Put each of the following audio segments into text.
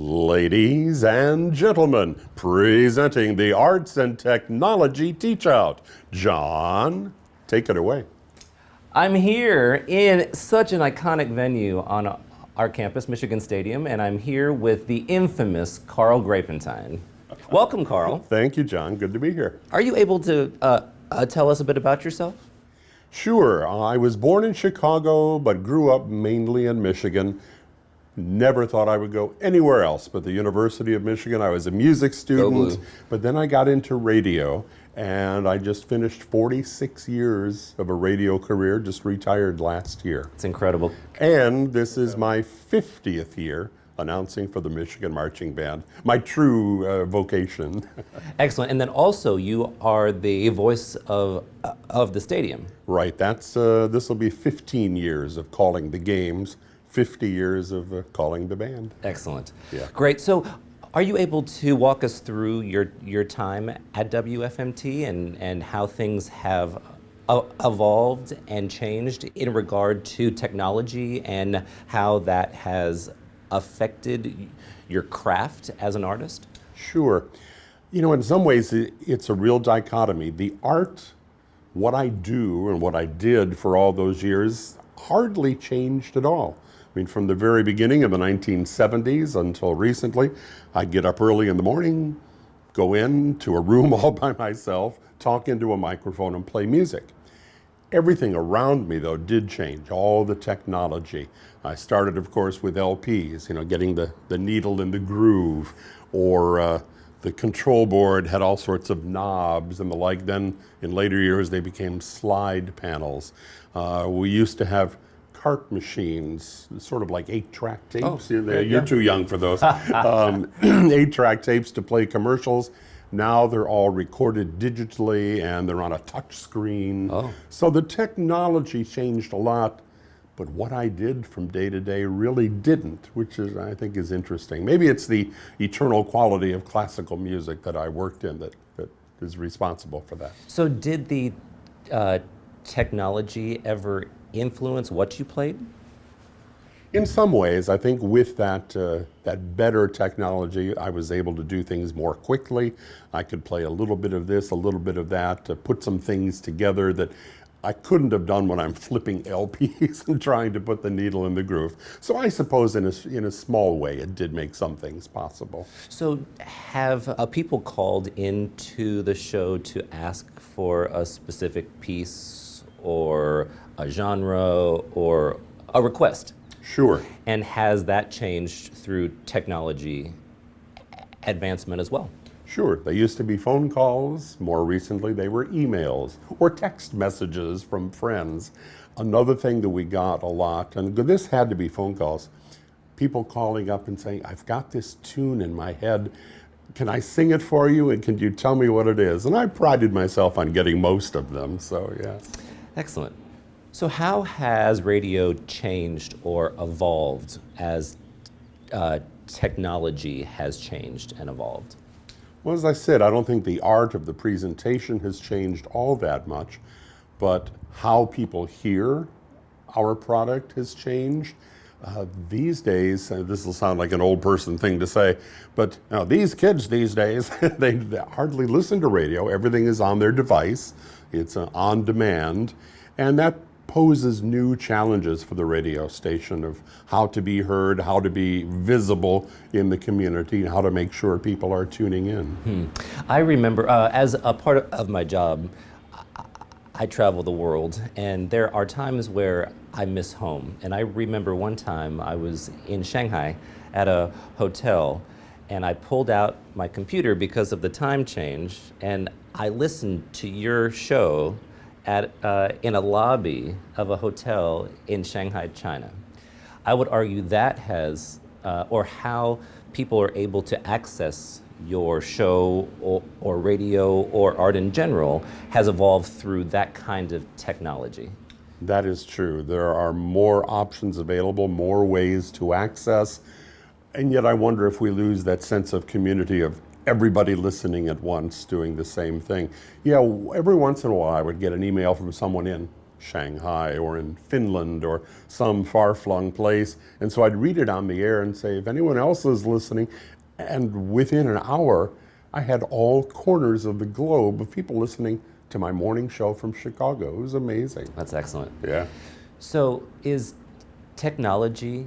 Ladies and gentlemen, presenting the Arts and Technology Teach Out. John, take it away. I'm here in such an iconic venue on our campus, Michigan Stadium, and I'm here with the infamous Carl Grapentine. Welcome, Carl. Thank you, John. Good to be here. Are you able to tell us a bit about yourself? Sure. I was born in Chicago, but grew up mainly in Michigan. Never thought I would go anywhere else but the University of Michigan. I was a music student, but then I got into radio, and I just finished 46 years of a radio career, just retired last year. It's incredible. And this is my 50th year announcing for the Michigan Marching Band, my true vocation. Excellent. And then also you are the voice of the stadium. Right. That's this will be 15 years of calling the games. 50 years of calling the band. Excellent. Yeah. Great. So are you able to walk us through your time at WFMT and how things have evolved and changed in regard to technology and how that has affected your craft as an artist? Sure. You know, in some ways, it's a real dichotomy. The art, what I do and what I did for all those years, hardly changed at all. I mean, from the very beginning of the 1970s until recently, I'd get up early in the morning, go into a room all by myself, talk into a microphone and play music. Everything around me, though, did change, all the technology. I started, of course, with LPs, you know, getting the needle in the groove, or the control board had all sorts of knobs and the like. Then, in later years, they became slide panels. We used to have cart machines, sort of like 8-track tapes. Oh, You're too young for those. 8-track tapes to play commercials. Now they're all recorded digitally and they're on a touch screen. Oh. So the technology changed a lot, but what I did from day to day really didn't, which is, I think, is interesting. Maybe it's the eternal quality of classical music that I worked in that is responsible for that. So did the technology ever influence what you played? In some ways, I think with that better technology, I was able to do things more quickly. I could play a little bit of this, a little bit of that, to put some things together that I couldn't have done when I'm flipping LPs and trying to put the needle in the groove. So I suppose in a small way, it did make some things possible. So have people called into the show to ask for a specific piece or a genre or a request? Sure. And has that changed through technology advancement as well? Sure. They used to be phone calls. More recently, they were emails or text messages from friends. Another thing that we got a lot, and this had to be phone calls, people calling up and saying, I've got this tune in my head. Can I sing it for you, and can you tell me what it is? And I prided myself on getting most of them, so yeah. Excellent. So how has radio changed or evolved as technology has changed and evolved? Well, as I said, I don't think the art of the presentation has changed all that much, but how people hear our product has changed. These days, this will sound like an old person thing to say, but these kids these days, they hardly listen to radio. Everything is on their device. It's on demand, and that poses new challenges for the radio station of how to be heard, how to be visible in the community, and how to make sure people are tuning in. I remember as a part of my job, I travel the world, and there are times where I miss home. And I remember one time I was in Shanghai at a hotel, and I pulled out my computer because of the time change, and I listened to your show in a lobby of a hotel in Shanghai, China. I would argue that has, or how people are able to access your show or radio or art in general has evolved through that kind of technology. That is true. There are more options available, more ways to access, and yet I wonder if we lose that sense of community of everybody listening at once doing the same thing. Yeah, every once in a while I would get an email from someone in Shanghai or in Finland or some far-flung place. And so I'd read it on the air and say, if anyone else is listening, and within an hour, I had all corners of the globe of people listening to my morning show from Chicago. It was amazing. That's excellent. Yeah. So is technology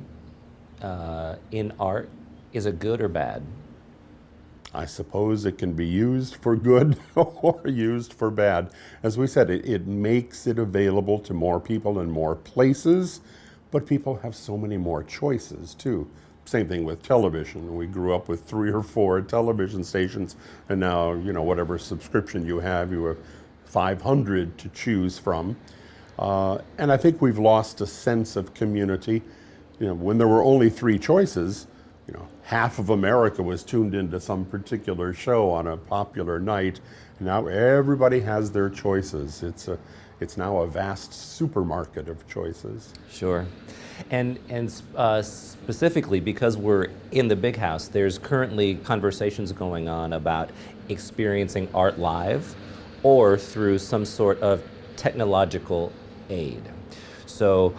in art, is it good or bad? I suppose it can be used for good or used for bad. As we said, it makes it available to more people in more places, but people have so many more choices too. Same thing with television. We grew up with 3 or 4 television stations, and now, whatever subscription you have 500 to choose from. And I think we've lost a sense of community. When there were only 3 choices, half of America was tuned into some particular show on a popular night. Now everybody has their choices. It's now a vast supermarket of choices. Sure. And specifically because we're in the big house, there's currently conversations going on about experiencing art live or through some sort of technological aid. So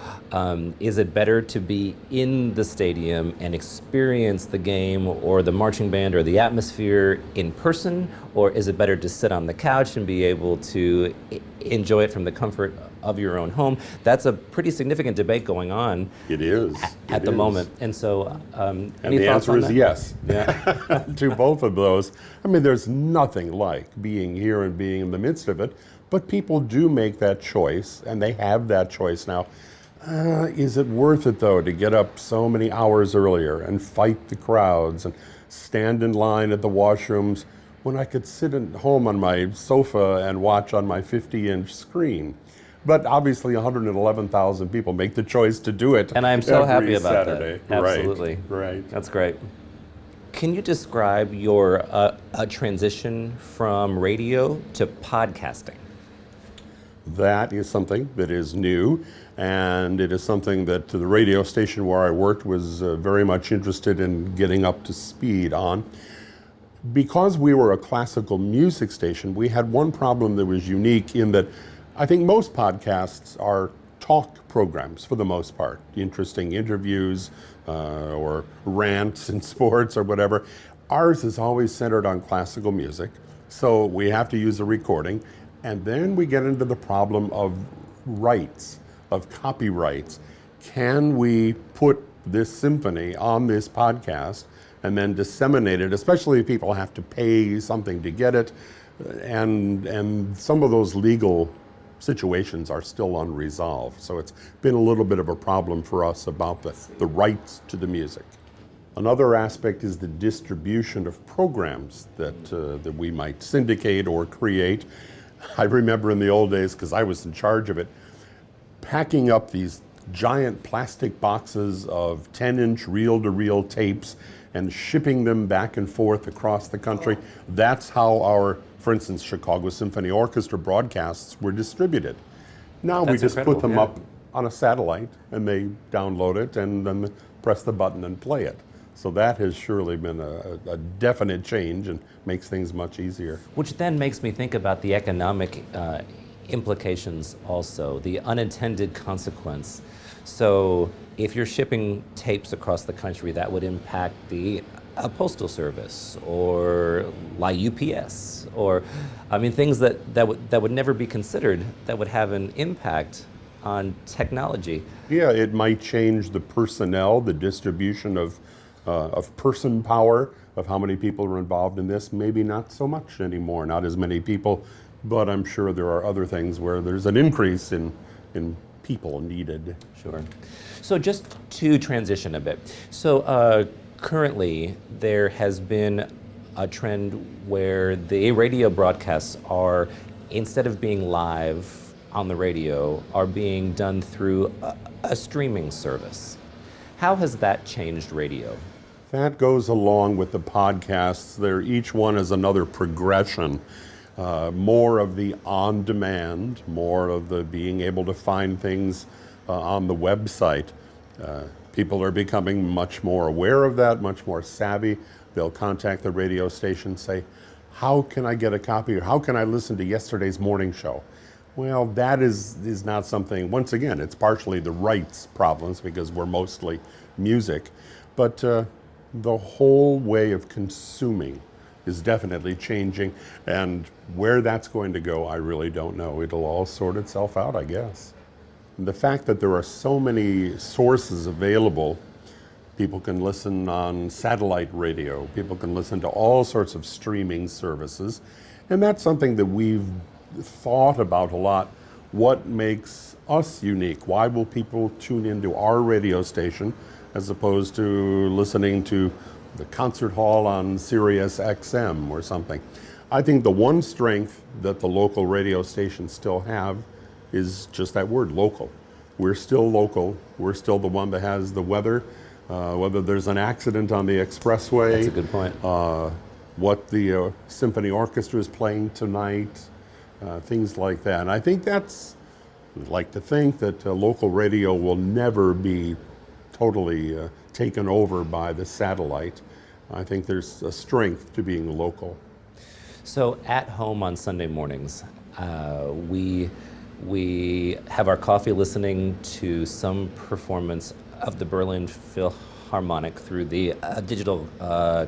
is it better to be in the stadium and experience the game or the marching band or the atmosphere in person, or is it better to sit on the couch and be able to enjoy it from the comfort of your own home? That's a pretty significant debate going on. It is. At the moment. And so and any the thoughts answer on is that? yes. Yeah. To both of those. I mean, there's nothing like being here and being in the midst of it, but people do make that choice, and they have that choice now. Is it worth it, though, to get up so many hours earlier and fight the crowds and stand in line at the washrooms when I could sit at home on my sofa and watch on my 50-inch screen? But obviously 111,000 people make the choice to do it. And I'm so happy every about Saturday. that. Absolutely. Right. That's great. Can you describe your a transition from radio to podcasting? That is something that is new, and it is something that the radio station where I worked was very much interested in getting up to speed on. Because we were a classical music station, we had one problem that was unique in that I think most podcasts are talk programs for the most part, interesting interviews or rants in sports or whatever. Ours is always centered on classical music, so we have to use a recording. And then we get into the problem of rights, of copyrights. Can we put this symphony on this podcast and then disseminate it, especially if people have to pay something to get it? And some of those legal situations are still unresolved. So it's been a little bit of a problem for us about the rights to the music. Another aspect is the distribution of programs that we might syndicate or create. I remember in the old days, because I was in charge of it, packing up these giant plastic boxes of 10-inch reel-to-reel tapes and shipping them back and forth across the country. That's how our, for instance, Chicago Symphony Orchestra broadcasts were distributed. Now we just put them up on a satellite and they download it and then press the button and play it. So that has surely been a definite change and makes things much easier. Which then makes me think about the economic implications also, the unintended consequence. So if you're shipping tapes across the country, that would impact the postal service or like UPS or, things that would never be considered that would have an impact on technology. Yeah, it might change the personnel, the distribution of person power, of how many people are involved in this. Maybe not so much anymore, not as many people, but I'm sure there are other things where there's an increase in people needed. Sure. So just to transition a bit, so currently there has been a trend where the radio broadcasts are, instead of being live on the radio, are being done through a streaming service. How has that changed radio? That goes along with the podcasts. Each one is another progression. More of the on-demand, more of the being able to find things on the website. People are becoming much more aware of that, much more savvy. They'll contact the radio station, say, how can I get a copy, or how can I listen to yesterday's morning show? Well, that is not something, once again, it's partially the rights problems because we're mostly music, but the whole way of consuming is definitely changing, and where that's going to go, I really don't know. It'll all sort itself out, I guess. And the fact that there are so many sources available, people can listen on satellite radio, people can listen to all sorts of streaming services, and that's something that we've thought about a lot. What makes us unique? Why will people tune into our radio station as opposed to listening to the concert hall on Sirius XM or something? I think the one strength that the local radio stations still have is just that word, local. We're still local. We're still the one that has the weather, whether there's an accident on the expressway. That's a good point. What the symphony orchestra is playing tonight, things like that. And I think I'd like to think that local radio will never be totally taken over by the satellite. I think there's a strength to being local. So at home on Sunday mornings, we have our coffee listening to some performance of the Berlin Philharmonic through the digital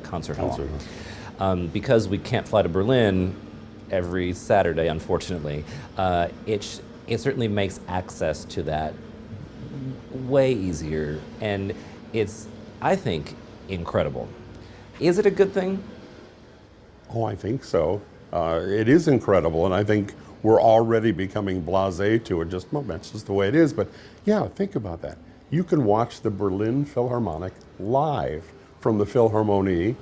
concert hall. Because we can't fly to Berlin every Saturday, unfortunately, it certainly makes access to that way easier, and it's, I think, incredible. Is it a good thing? Oh, I think so. It is incredible, and I think we're already becoming blasé to it. Well, that's just the way it is. But yeah, think about that. You can watch the Berlin Philharmonic live from the Philharmonie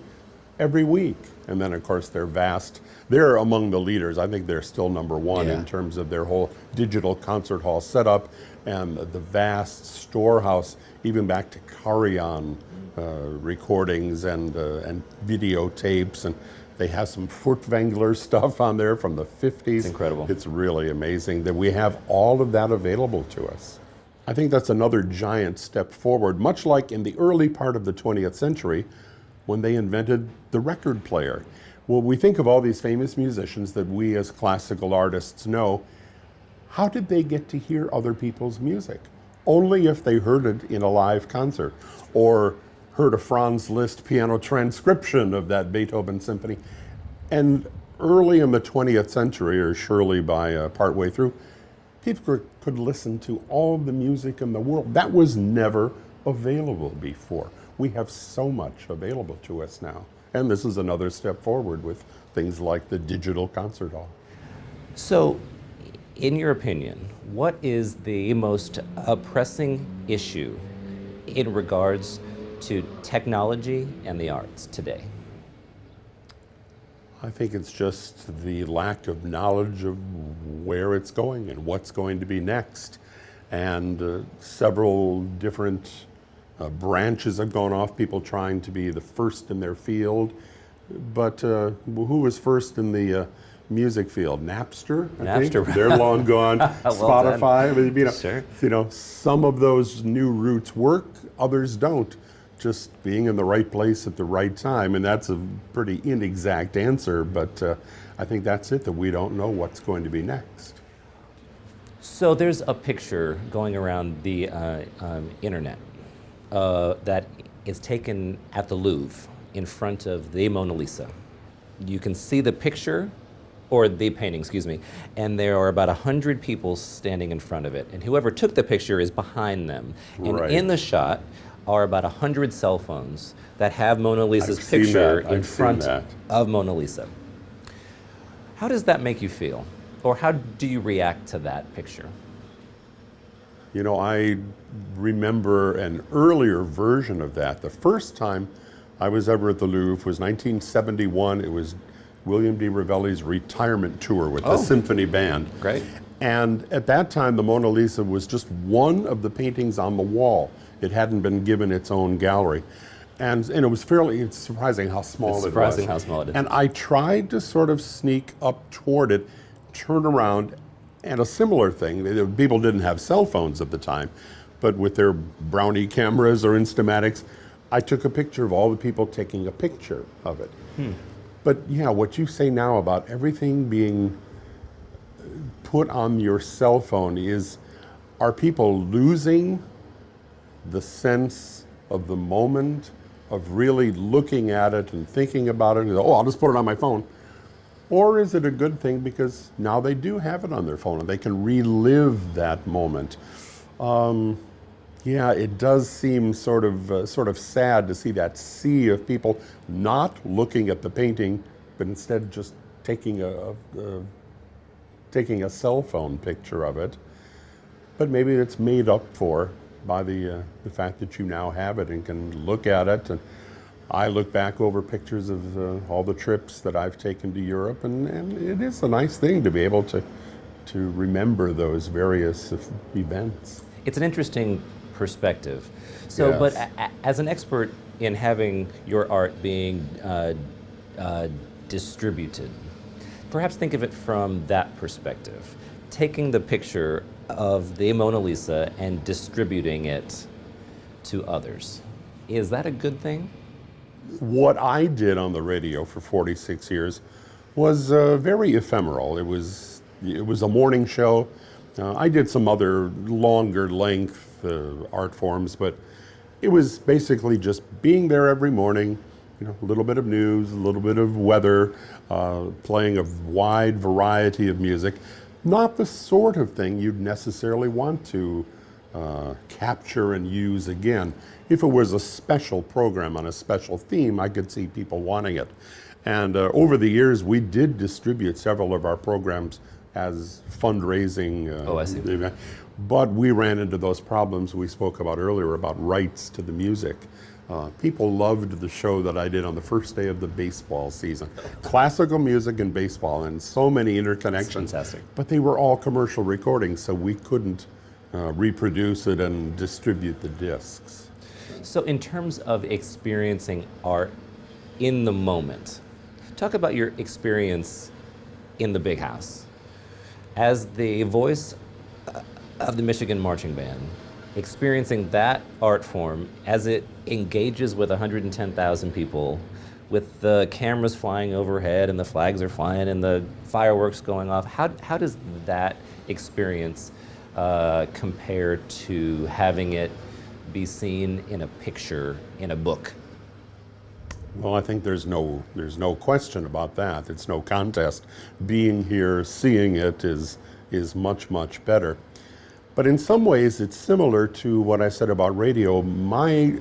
every week. And then, of course, they're among the leaders. I think they're still number one in terms of their whole digital concert hall setup and the vast storehouse, even back to Carillon recordings and videotapes. And they have some Furtwängler stuff on there from the 50s. It's incredible. It's really amazing that we have all of that available to us. I think that's another giant step forward, much like in the early part of the 20th century when they invented the record player. Well, we think of all these famous musicians that we as classical artists know. How did they get to hear other people's music? Only if they heard it in a live concert or heard a Franz Liszt piano transcription of that Beethoven symphony. And early in the 20th century, or surely by partway through, people could listen to all the music in the world. That was never available before. We have so much available to us now. And this is another step forward with things like the digital concert hall. So, in your opinion, what is the most pressing issue in regards to technology and the arts today? I think it's just the lack of knowledge of where it's going and what's going to be next. And several different branches have gone off, people trying to be the first in their field. But who was first in the music field? Napster, I think. They're long gone. Spotify. I mean, Sure. Some of those new routes work, others don't. Just being in the right place at the right time, and that's a pretty inexact answer, but I think that's it, that we don't know what's going to be next. So there's a picture going around the internet that is taken at the Louvre in front of the Mona Lisa. You can see the picture, or the painting, excuse me, and there are about 100 people standing in front of it, and whoever took the picture is behind them. And in the shot are about 100 cell phones that have Mona Lisa's picture in front of Mona Lisa. How does that make you feel? Or how do you react to that picture? I remember an earlier version of that. The first time I was ever at the Louvre was 1971. It was William D. Ravelli's retirement tour with the symphony band. Great. And at that time, the Mona Lisa was just one of the paintings on the wall. It hadn't been given its own gallery. And it was it's surprising how small it was. It's surprising how small it is. And I tried to sort of sneak up toward it, turn around, and a similar thing. People didn't have cell phones at the time, but with their Brownie cameras or Instamatics, I took a picture of all the people taking a picture of it. But yeah, what you say now about everything being put on your cell phone are people losing the sense of the moment, of really looking at it and thinking about it and, oh, I'll just put it on my phone? Or is it a good thing because now they do have it on their phone and they can relive that moment? Yeah, it does seem sort of sad to see that sea of people not looking at the painting, but instead just taking a cell phone picture of it. But maybe it's made up for by the fact that you now have it and can look at it. And I look back over pictures of all the trips that I've taken to Europe, and it is a nice thing to be able to remember those various events. It's an interesting perspective. So, Yes. but as an expert in having your art being distributed, perhaps think of it from that perspective. Taking the picture of the Mona Lisa and distributing it to others. Is that a good thing? What I did on the radio for 46 years was very ephemeral. It was a morning show. I did some other longer length art forms, but it was basically just being there every morning, a little bit of news, a little bit of weather, playing a wide variety of music. Not the sort of thing you'd necessarily want to capture and use again. If it was a special program on a special theme, I could see people wanting it. And over the years, we did distribute several of our programs as fundraising. Oh, I see. But we ran into those problems we spoke about earlier about rights to the music. People loved the show that I did on the first day of the baseball season. Classical music and baseball, and so many interconnections. Fantastic. But they were all commercial recordings, so we couldn't reproduce it and distribute the discs. So in terms of experiencing art in the moment, talk about your experience in the Big House. As the voice of the Michigan Marching Band, experiencing that art form as it engages with 110,000 people, with the cameras flying overhead and the flags are flying and the fireworks going off, how does that experience compare to having it be seen in a picture, in a book? Well, I think there's no question about that. It's no contest. Being here, seeing it is much, much better. But in some ways, it's similar to what I said about radio. My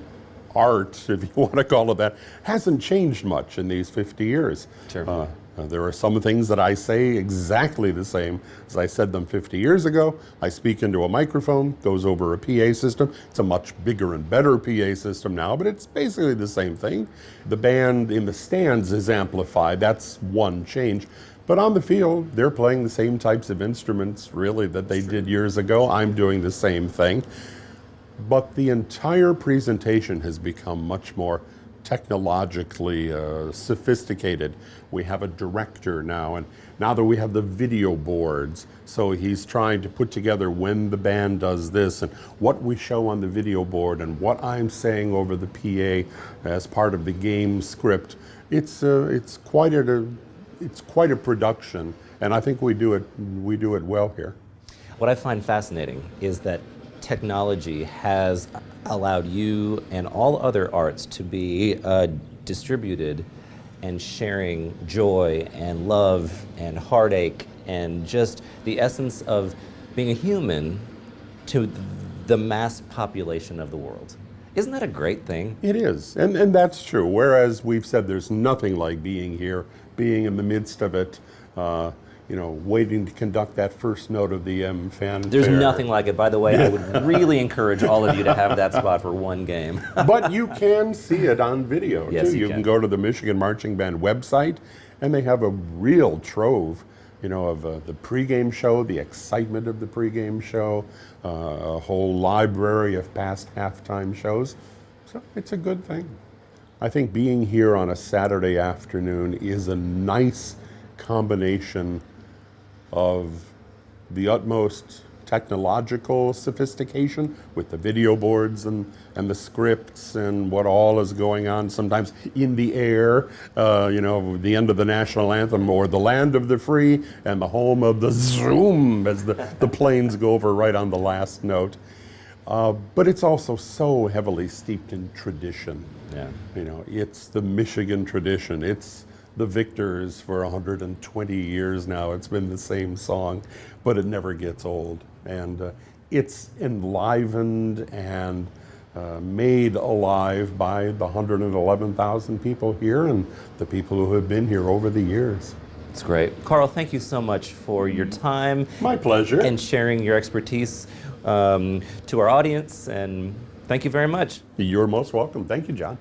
art, if you want to call it that, hasn't changed much in these 50 years. Sure. There are some things that I say exactly the same as I said them 50 years ago. I speak into a microphone, goes over a PA system. It's a much bigger and better PA system now, but it's basically the same thing. The band in the stands is amplified. That's one change. But on the field, they're playing the same types of instruments, really, that they did years ago. I'm doing the same thing. But the entire presentation has become much more technologically sophisticated. We have a director now, and now that we have the video boards, so he's trying to put together when the band does this and what we show on the video board and what I'm saying over the PA as part of the game script. It's quite a production, and I think we do it well here. What I find fascinating is that technology has allowed you and all other arts to be distributed and sharing joy and love and heartache and just the essence of being a human to the mass population of the world. Isn't that a great thing? It is, and that's true. Whereas we've said there's nothing like being here, being in the midst of it, waiting to conduct that first note of the fanfare. There's nothing like it. By the way, I would really encourage all of you to have that spot for one game. But you can see it on video, Yes, too. you can can. go to the Michigan Marching Band website, and they have a real trove, of the pregame show, the excitement of the pregame show, a whole library of past halftime shows. So it's a good thing. I think being here on a Saturday afternoon is a nice combination of the utmost technological sophistication with the video boards and the scripts and what all is going on sometimes in the air, the end of the national anthem or the land of the free and the home of the zoom as the planes go over right on the last note. But it's also so heavily steeped in tradition. Yeah. It's the Michigan tradition. It's the Victors for 120 years now. It's been the same song, but it never gets old. And it's enlivened and made alive by the 111,000 people here and the people who have been here over the years. It's great. Carl, thank you so much for your time. My pleasure. And sharing your expertise to our audience. And thank you very much. You're most welcome. Thank you, John.